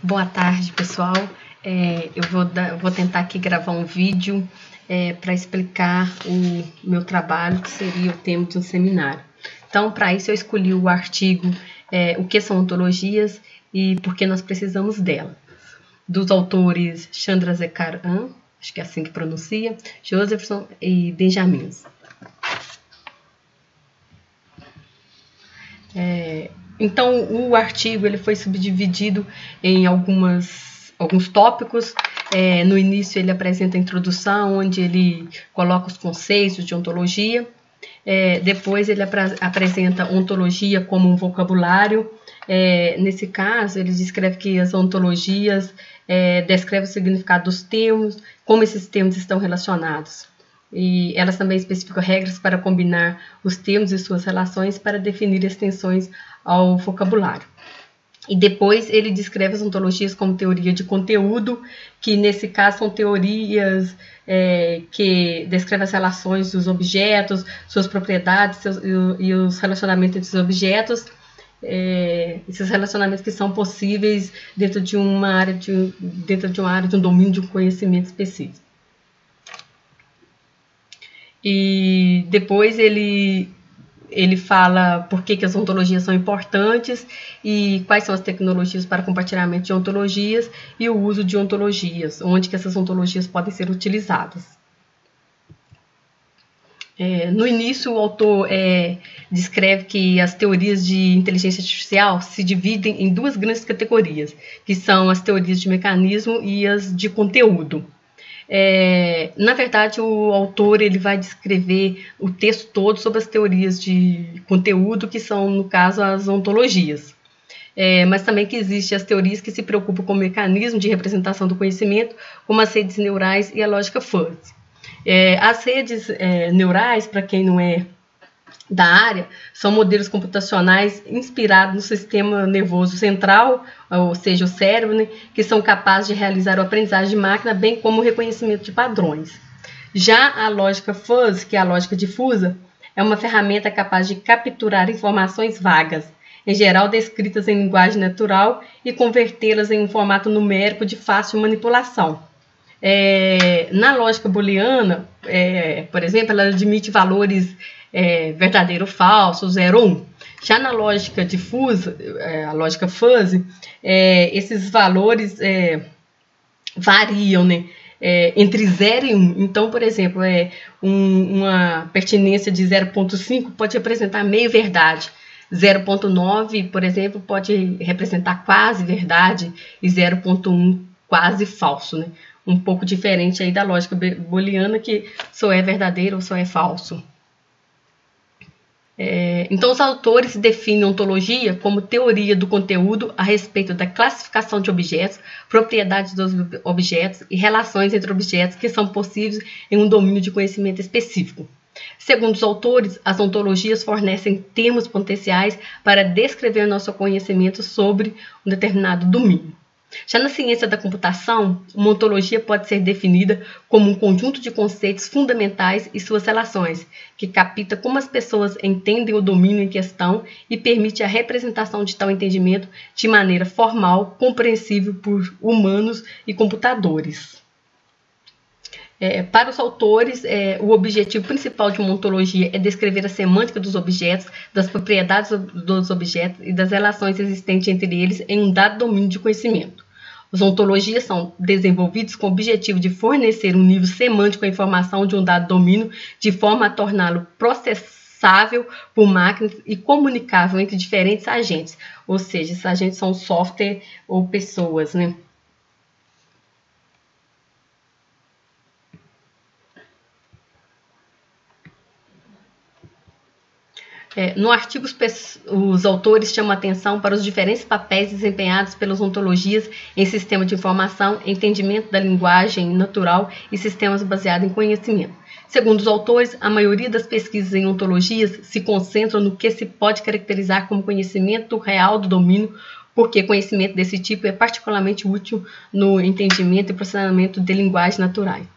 Boa tarde, pessoal. Eu vou tentar aqui gravar um vídeo para explicar o meu trabalho, que seria o tema de um seminário. Então, para isso eu escolhi o artigo O que são ontologias e por que nós precisamos dela, dos autores Chandrasekhar, acho que é assim que pronuncia, Josephson e Benjamin. Então, o artigo ele foi subdividido em alguns tópicos. No início, ele apresenta a introdução, onde ele coloca os conceitos de ontologia. Depois, ele apresenta ontologia como um vocabulário. Nesse caso, ele descreve que as ontologias descrevem o significado dos termos, como esses termos estão relacionados. E elas também especificam regras para combinar os termos e suas relações para definir extensões ao vocabulário. E depois ele descreve as ontologias como teoria de conteúdo, que nesse caso são teorias que descrevem as relações dos objetos, suas propriedades e os relacionamentos entre os objetos, esses relacionamentos que são possíveis dentro de uma área de um domínio de um conhecimento específico. E depois ele fala por que as ontologias são importantes e quais são as tecnologias para compartilhamento de ontologias e o uso de ontologias, onde que essas ontologias podem ser utilizadas. No início, o autor descreve que as teorias de inteligência artificial se dividem em duas grandes categorias, que são as teorias de mecanismo e as de conteúdo. Na verdade, o autor ele vai descrever o texto todo sobre as teorias de conteúdo, que são, no caso, as ontologias. Mas também que existem as teorias que se preocupam com o mecanismo de representação do conhecimento, como as redes neurais e a lógica fuzzy. As redes neurais, para quem não é da área, são modelos computacionais inspirados no sistema nervoso central, ou seja, o cérebro, né, que são capazes de realizar a aprendizagem de máquina, bem como o reconhecimento de padrões. Já a lógica fuzzy, que é a lógica difusa, é uma ferramenta capaz de capturar informações vagas, em geral descritas em linguagem natural, e convertê-las em um formato numérico de fácil manipulação. Na lógica booleana, por exemplo, ela admite valores verdadeiro ou falso, 0 ou 1. Já na lógica difusa, a lógica fuzzy, esses valores variam, né, entre 0 e 1. Então, por exemplo, uma pertinência de 0,5 pode representar meio verdade. 0,9, por exemplo, pode representar quase verdade e 0,1 quase falso, né? Um pouco diferente aí da lógica booleana, que só é verdadeiro ou só é falso. Então, os autores definem ontologia como teoria do conteúdo a respeito da classificação de objetos, propriedades dos objetos e relações entre objetos que são possíveis em um domínio de conhecimento específico. Segundo os autores, as ontologias fornecem termos potenciais para descrever nosso conhecimento sobre um determinado domínio. Já na ciência da computação, uma ontologia pode ser definida como um conjunto de conceitos fundamentais e suas relações, que capta como as pessoas entendem o domínio em questão e permite a representação de tal entendimento de maneira formal, compreensível por humanos e computadores. Para os autores, o objetivo principal de uma ontologia é descrever a semântica dos objetos, das propriedades dos objetos e das relações existentes entre eles em um dado domínio de conhecimento. As ontologias são desenvolvidas com o objetivo de fornecer um nível semântico à informação de um dado domínio, de forma a torná-lo processável por máquinas e comunicável entre diferentes agentes, ou seja, esses agentes são software ou pessoas, né? No artigo, os autores chamam atenção para os diferentes papéis desempenhados pelas ontologias em sistema de informação, entendimento da linguagem natural e sistemas baseados em conhecimento. Segundo os autores, a maioria das pesquisas em ontologias se concentram no que se pode caracterizar como conhecimento real do domínio, porque conhecimento desse tipo é particularmente útil no entendimento e processamento de linguagens naturais.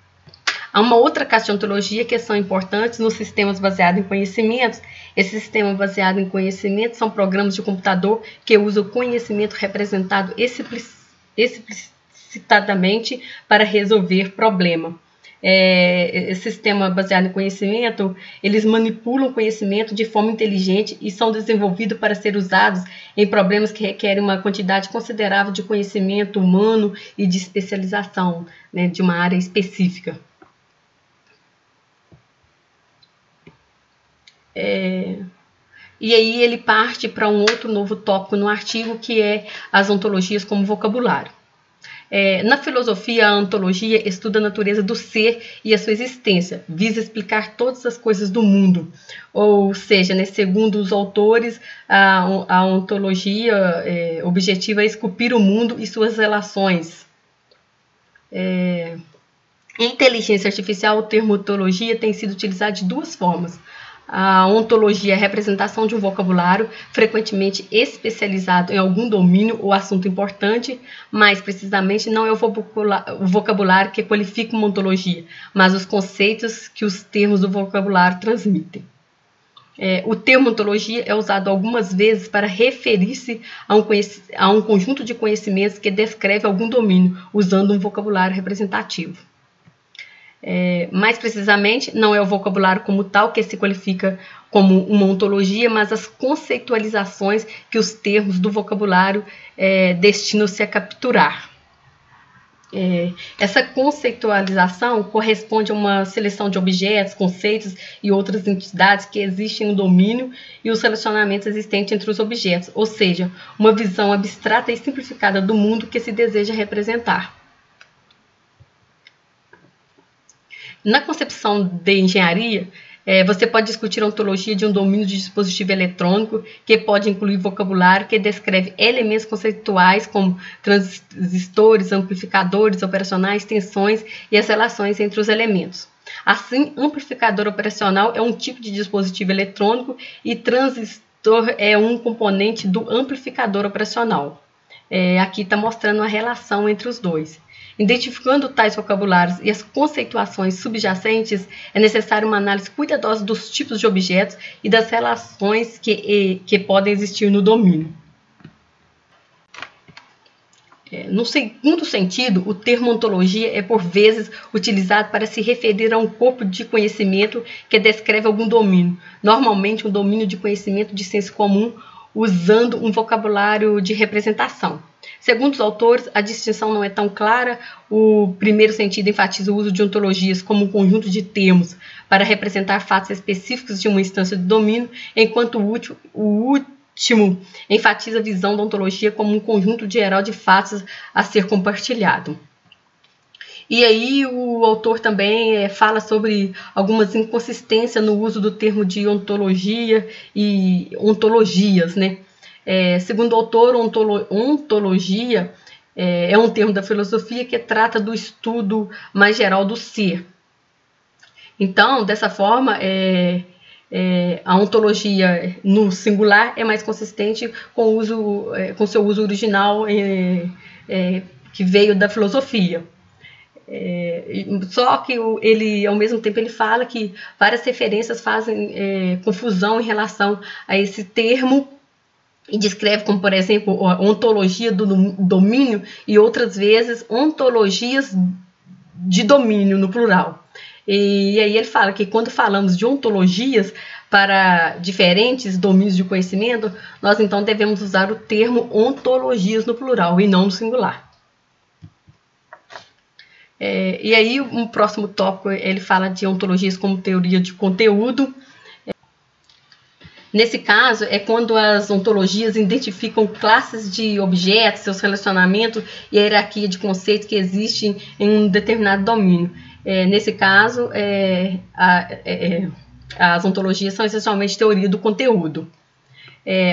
Há uma outra classe de ontologia que são importantes nos sistemas baseados em conhecimentos. Esses sistemas baseados em conhecimento são programas de computador que usam o conhecimento representado explicitadamente para resolver problema. Esse sistema baseado em conhecimento, eles manipulam o conhecimento de forma inteligente e são desenvolvidos para ser usados em problemas que requerem uma quantidade considerável de conhecimento humano e de especialização, né, de uma área específica. E aí ele parte para um outro novo tópico no artigo, que é as ontologias como vocabulário. Na filosofia, a ontologia estuda a natureza do ser e a sua existência, visa explicar todas as coisas do mundo. Ou seja, né, segundo os autores, a ontologia objetiva é esculpir o mundo e suas relações. Em inteligência artificial, o termo ontologia tem sido utilizado de duas formas. A ontologia é a representação de um vocabulário, frequentemente especializado em algum domínio ou assunto importante. Mais precisamente, não é o vocabulário que qualifica uma ontologia, mas os conceitos que os termos do vocabulário transmitem. O termo ontologia é usado algumas vezes para referir-se a um conjunto de conhecimentos que descreve algum domínio, usando um vocabulário representativo. Mais precisamente, não é o vocabulário como tal que se qualifica como uma ontologia, mas as conceitualizações que os termos do vocabulário destinam-se a capturar. Essa conceitualização corresponde a uma seleção de objetos, conceitos e outras entidades que existem no domínio e os relacionamentos existentes entre os objetos, ou seja, uma visão abstrata e simplificada do mundo que se deseja representar. Na concepção de engenharia, você pode discutir a ontologia de um domínio de dispositivo eletrônico, que pode incluir vocabulário que descreve elementos conceituais como transistores, amplificadores operacionais, tensões e as relações entre os elementos. Assim, amplificador operacional é um tipo de dispositivo eletrônico e transistor é um componente do amplificador operacional. Aqui está mostrando a relação entre os dois. Identificando tais vocabulários e as conceituações subjacentes, é necessária uma análise cuidadosa dos tipos de objetos e das relações que podem existir no domínio. No segundo sentido, o termo ontologia é por vezes utilizado para se referir a um corpo de conhecimento que descreve algum domínio, normalmente um domínio de conhecimento de senso comum, usando um vocabulário de representação. Segundo os autores, a distinção não é tão clara. O primeiro sentido enfatiza o uso de ontologias como um conjunto de termos para representar fatos específicos de uma instância de domínio, enquanto o último enfatiza a visão da ontologia como um conjunto geral de fatos a ser compartilhado. E aí o autor também fala sobre algumas inconsistências no uso do termo de ontologia e ontologias, né? Segundo o autor, ontologia é um termo da filosofia que trata do estudo mais geral do ser. Então, dessa forma, a ontologia no singular é mais consistente com o seu uso original que veio da filosofia. Só que ele, ao mesmo tempo, ele fala que várias referências fazem confusão em relação a esse termo e descreve como, por exemplo, a ontologia do domínio e outras vezes ontologias de domínio no plural. E aí ele fala que quando falamos de ontologias para diferentes domínios de conhecimento, nós então devemos usar o termo ontologias no plural e não no singular. E aí um próximo tópico ele fala de ontologias como teoria de conteúdo. Nesse caso, é quando as ontologias identificam classes de objetos, seus relacionamentos e a hierarquia de conceitos que existem em um determinado domínio. Nesse caso, as ontologias são essencialmente teoria do conteúdo.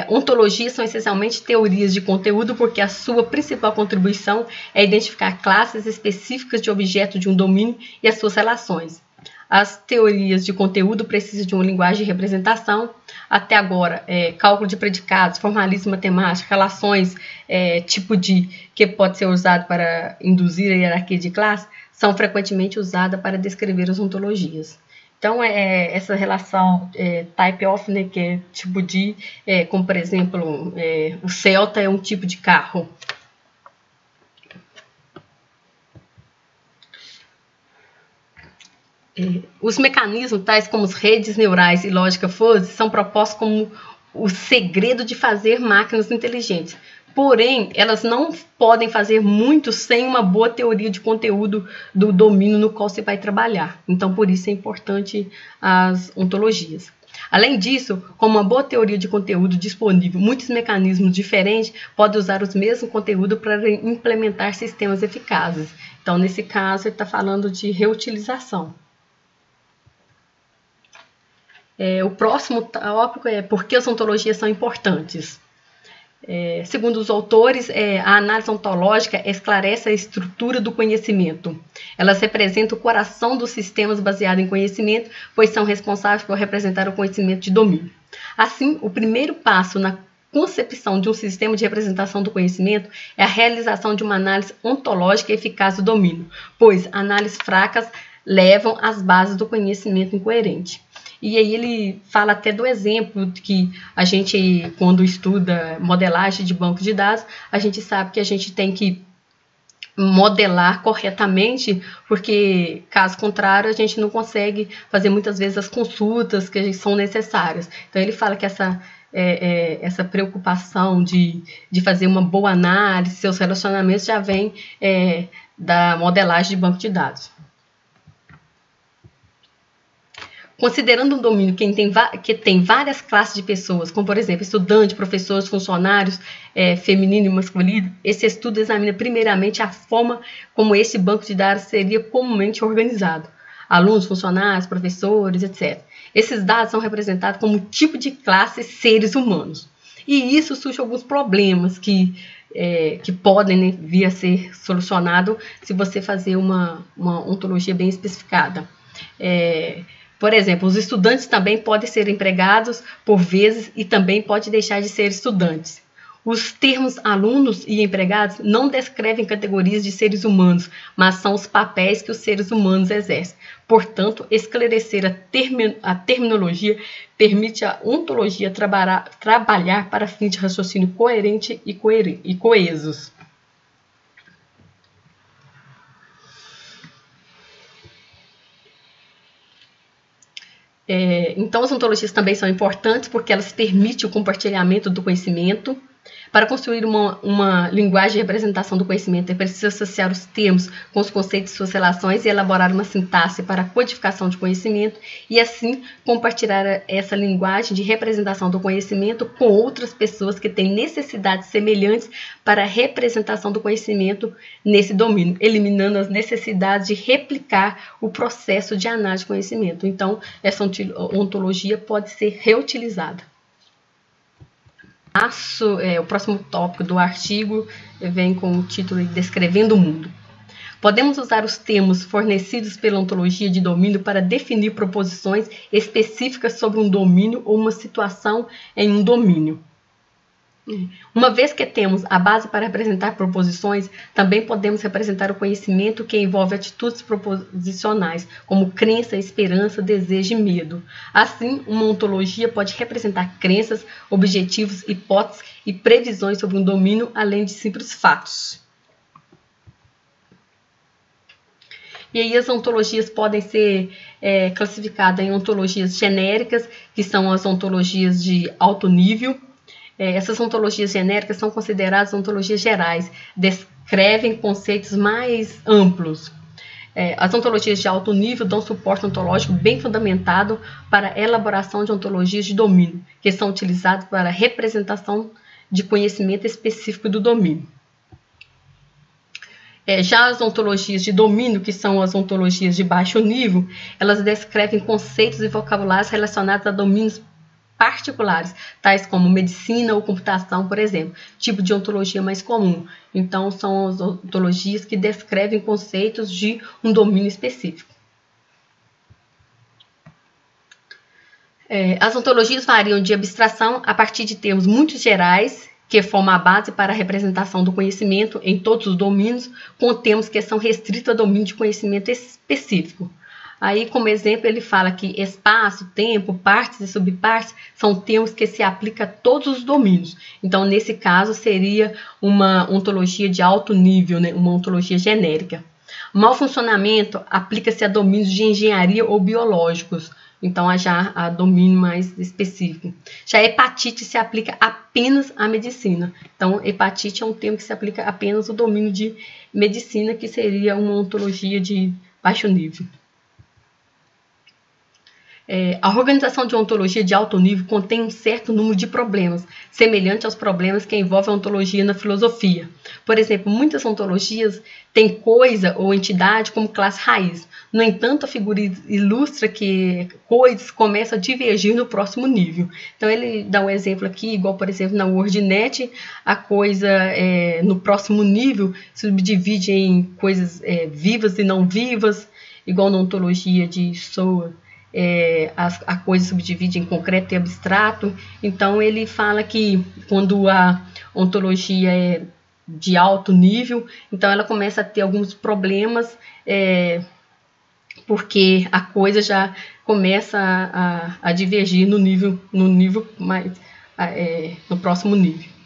Ontologias são essencialmente teorias de conteúdo porque a sua principal contribuição é identificar classes específicas de objetos de um domínio e as suas relações. As teorias de conteúdo precisam de uma linguagem de representação. Até agora, cálculo de predicados, formalismo matemático, relações, tipo de que pode ser usado para induzir a hierarquia de classe, são frequentemente usadas para descrever as ontologias. Então, essa relação type of, né, que é tipo de, como por exemplo, o Celta é um tipo de carro. Os mecanismos, tais como as redes neurais e lógica fuzzy, são propostos como o segredo de fazer máquinas inteligentes. Porém, elas não podem fazer muito sem uma boa teoria de conteúdo do domínio no qual você vai trabalhar. Então, por isso é importante as ontologias. Além disso, com uma boa teoria de conteúdo disponível, muitos mecanismos diferentes podem usar os mesmos conteúdos para implementar sistemas eficazes. Então, nesse caso, ele está falando de reutilização. O próximo tópico é por que as ontologias são importantes. Segundo os autores, a análise ontológica esclarece a estrutura do conhecimento. Elas representam o coração dos sistemas baseados em conhecimento, pois são responsáveis por representar o conhecimento de domínio. Assim, o primeiro passo na concepção de um sistema de representação do conhecimento é a realização de uma análise ontológica eficaz do domínio, pois análises fracas levam às bases do conhecimento incoerente. E aí ele fala até do exemplo que a gente, quando estuda modelagem de banco de dados, a gente sabe que a gente tem que modelar corretamente, porque, caso contrário, a gente não consegue fazer muitas vezes as consultas que são necessárias. Então, ele fala que essa preocupação de fazer uma boa análise, seus relacionamentos já vem da modelagem de banco de dados. Considerando um domínio que tem várias classes de pessoas, como, por exemplo, estudante, professores, funcionários, feminino e masculino, esse estudo examina primeiramente a forma como esse banco de dados seria comumente organizado. Alunos, funcionários, professores, etc. Esses dados são representados como tipo de classe seres humanos. E isso surge alguns problemas que podem vir a ser solucionados se você fazer uma ontologia bem especificada. Por exemplo, os estudantes também podem ser empregados por vezes e também podem deixar de ser estudantes. Os termos alunos e empregados não descrevem categorias de seres humanos, mas são os papéis que os seres humanos exercem. Portanto, esclarecer a terminologia permite à ontologia trabalhar para fins de raciocínio coerente e coesos. Então, as ontologias também são importantes porque elas permitem o compartilhamento do conhecimento. Para construir uma linguagem de representação do conhecimento, é preciso associar os termos com os conceitos de suas relações e elaborar uma sintaxe para a codificação de conhecimento e, assim, compartilhar essa linguagem de representação do conhecimento com outras pessoas que têm necessidades semelhantes para a representação do conhecimento nesse domínio, eliminando as necessidades de replicar o processo de análise de conhecimento. Então, essa ontologia pode ser reutilizada. O próximo tópico do artigo vem com o título Descrevendo o Mundo. Podemos usar os termos fornecidos pela ontologia de domínio para definir proposições específicas sobre um domínio ou uma situação em um domínio. Uma vez que temos a base para representar proposições, também podemos representar o conhecimento que envolve atitudes proposicionais, como crença, esperança, desejo e medo. Assim, uma ontologia pode representar crenças, objetivos, hipóteses e previsões sobre um domínio, além de simples fatos. E aí as ontologias podem ser classificadas em ontologias genéricas, que são as ontologias de alto nível. Essas ontologias genéricas são consideradas ontologias gerais, descrevem conceitos mais amplos. As ontologias de alto nível dão suporte ontológico bem fundamentado para a elaboração de ontologias de domínio, que são utilizadas para a representação de conhecimento específico do domínio. Já as ontologias de domínio, que são as ontologias de baixo nível, elas descrevem conceitos e vocabulários relacionados a domínios particulares, tais como medicina ou computação, por exemplo, tipo de ontologia mais comum. Então, são as ontologias que descrevem conceitos de um domínio específico. As ontologias variam de abstração a partir de termos muito gerais, que formam a base para a representação do conhecimento em todos os domínios, com termos que são restritos a domínio de conhecimento específico. Aí, como exemplo, ele fala que espaço, tempo, partes e subpartes são termos que se aplicam a todos os domínios. Então, nesse caso, seria uma ontologia de alto nível, né? Uma ontologia genérica. Mau funcionamento aplica-se a domínios de engenharia ou biológicos. Então, já há domínio mais específico. Já hepatite se aplica apenas à medicina. Então, hepatite é um termo que se aplica apenas ao domínio de medicina, que seria uma ontologia de baixo nível. A organização de ontologia de alto nível contém um certo número de problemas, semelhante aos problemas que envolvem a ontologia na filosofia. Por exemplo, muitas ontologias têm coisa ou entidade como classe raiz. No entanto, a figura ilustra que coisas começam a divergir no próximo nível. Então, ele dá um exemplo aqui, igual, por exemplo, na WordNet, a coisa no próximo nível se subdivide em coisas vivas e não vivas, igual na ontologia de Soa. A coisa subdivide em concreto e abstrato. Então, ele fala que quando a ontologia é de alto nível, então ela começa a ter alguns problemas, porque a coisa já começa a divergir no nível mais, no próximo nível.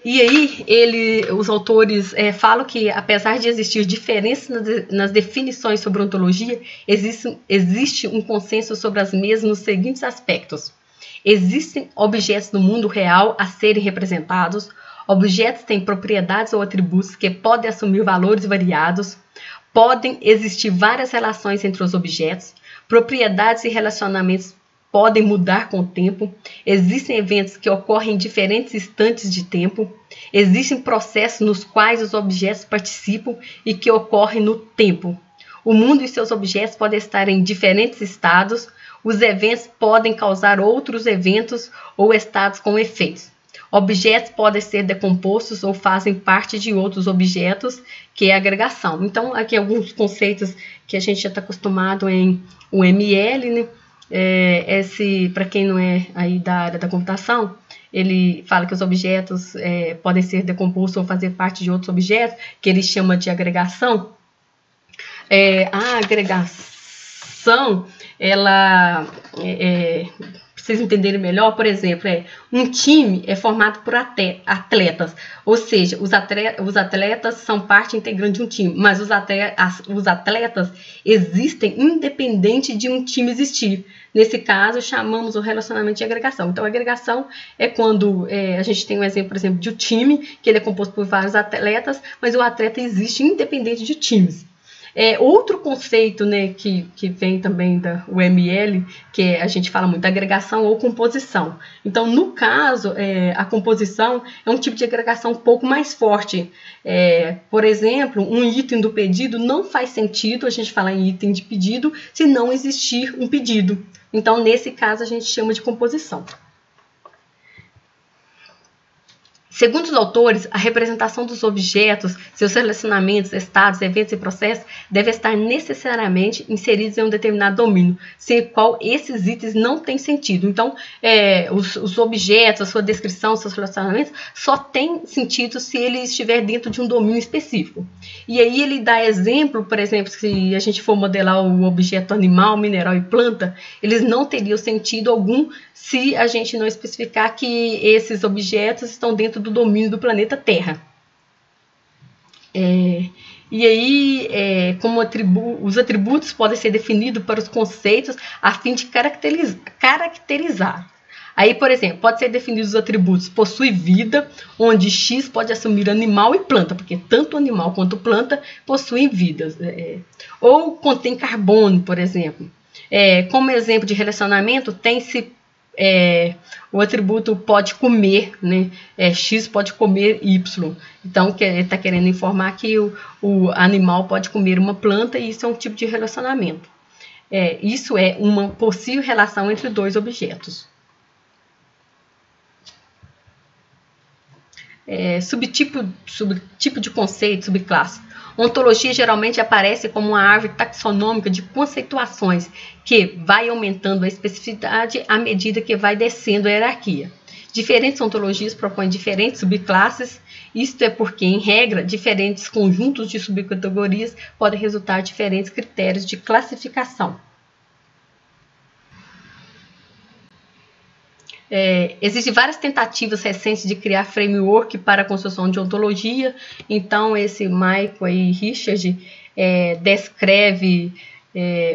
E aí, os autores falam que, apesar de existir diferenças nas definições sobre ontologia, existe um consenso sobre as mesmas nos seguintes aspectos. Existem objetos no mundo real a serem representados, objetos têm propriedades ou atributos que podem assumir valores variados, podem existir várias relações entre os objetos, propriedades e relacionamentos podem mudar com o tempo, existem eventos que ocorrem em diferentes instantes de tempo, existem processos nos quais os objetos participam e que ocorrem no tempo. O mundo e seus objetos podem estar em diferentes estados, os eventos podem causar outros eventos ou estados com efeitos. Objetos podem ser decompostos ou fazem parte de outros objetos, que é a agregação. Então, aqui alguns conceitos que a gente já está acostumado em UML, né? Para quem não é aí da área da computação, ele fala que os objetos podem ser decompostos ou fazer parte de outros objetos, que ele chama de agregação. A agregação, ela, para vocês entenderem melhor, por exemplo, um time é formado por atletas, ou seja, os atletas são parte integrante de um time, mas os atletas existem independente de um time existir. Nesse caso, chamamos o relacionamento de agregação. Então, a agregação é quando a gente tem um exemplo, por exemplo, de um time, que ele é composto por vários atletas, mas o atleta existe independente de times. Outro conceito, né, que vem também da UML, que a gente fala muito, agregação ou composição. Então, no caso, a composição é um tipo de agregação um pouco mais forte. Por exemplo, um item do pedido não faz sentido a gente falar em item de pedido se não existir um pedido. Então, nesse caso, a gente chama de composição. Segundo os autores, a representação dos objetos, seus relacionamentos, estados, eventos e processos deve estar necessariamente inseridos em um determinado domínio, sem o qual esses itens não têm sentido. Então, os objetos, a sua descrição, seus relacionamentos, só têm sentido se ele estiver dentro de um domínio específico. E aí ele dá exemplo, por exemplo, se a gente for modelar o objeto animal, mineral e planta, eles não teriam sentido algum se a gente não especificar que esses objetos estão dentro do domínio do planeta Terra. E aí, como os atributos podem ser definidos para os conceitos a fim de caracterizar. Aí, por exemplo, pode ser definido os atributos possui vida, onde X pode assumir animal e planta, porque tanto animal quanto planta possuem vidas. Ou contém carbono, por exemplo. Como exemplo de relacionamento, tem-se o atributo pode comer, né? X pode comer Y. Então, ele está querendo informar que o animal pode comer uma planta e isso é um tipo de relacionamento. Isso é uma possível relação entre dois objetos. Subtipo de conceito, subclasse. Ontologia geralmente aparece como uma árvore taxonômica de conceituações que vai aumentando a especificidade à medida que vai descendo a hierarquia. Diferentes ontologias propõem diferentes subclasses, isto é porque, em regra, diferentes conjuntos de subcategorias podem resultar em diferentes critérios de classificação. Existem várias tentativas recentes de criar framework para a construção de ontologia. Então, esse Michael e Richard descreve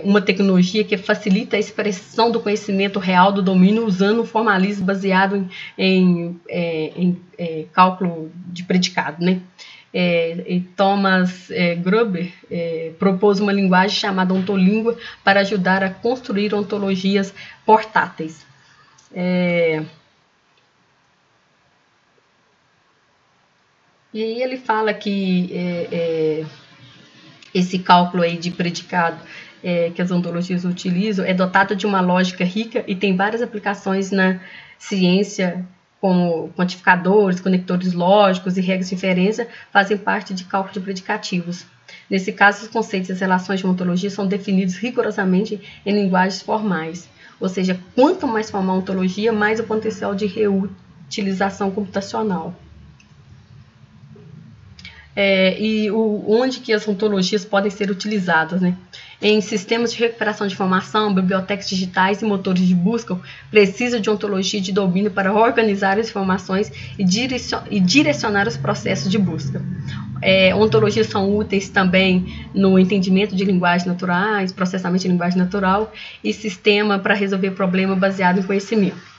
uma tecnologia que facilita a expressão do conhecimento real do domínio usando um formalismo baseado em cálculo de predicado, né? E Thomas Gruber propôs uma linguagem chamada ontolíngua para ajudar a construir ontologias portáteis. E aí ele fala que esse cálculo aí de predicado que as ontologias utilizam é dotado de uma lógica rica e tem várias aplicações na ciência, como quantificadores, conectores lógicos e regras de inferência fazem parte de cálculo de predicativos. Nesse caso, os conceitos e as relações de ontologia são definidos rigorosamente em linguagens formais. Ou seja, quanto mais formal a ontologia, mais o potencial de reutilização computacional. Onde que as ontologias podem ser utilizadas, né? Em sistemas de recuperação de informação, bibliotecas digitais e motores de busca, precisa de ontologia de domínio para organizar as informações e direcionar os processos de busca. Ontologias são úteis também no entendimento de linguagens naturais, processamento de linguagem natural e sistema para resolver problemas baseado em conhecimento.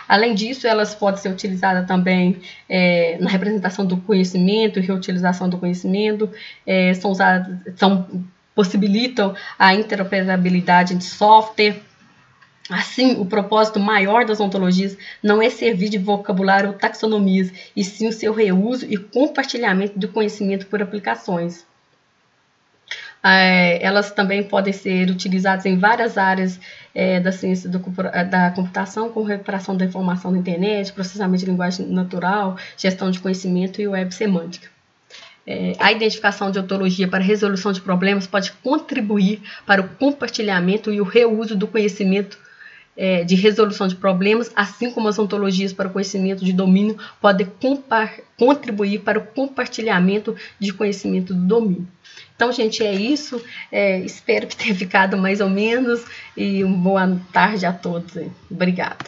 Além disso, elas podem ser utilizadas também na representação do conhecimento e reutilização do conhecimento, possibilitam a interoperabilidade de software. Assim, o propósito maior das ontologias não é servir de vocabulário ou taxonomias, e sim o seu reuso e compartilhamento de conhecimento por aplicações. Elas também podem ser utilizadas em várias áreas da ciência da computação, como recuperação da informação na internet, processamento de linguagem natural, gestão de conhecimento e web semântica. A identificação de ontologia para resolução de problemas pode contribuir para o compartilhamento e o reuso do conhecimento de resolução de problemas, assim como as ontologias para o conhecimento de domínio podem contribuir para o compartilhamento de conhecimento do domínio. Então, gente, é isso. Espero que tenha ficado mais ou menos. E uma boa tarde a todos. Obrigada.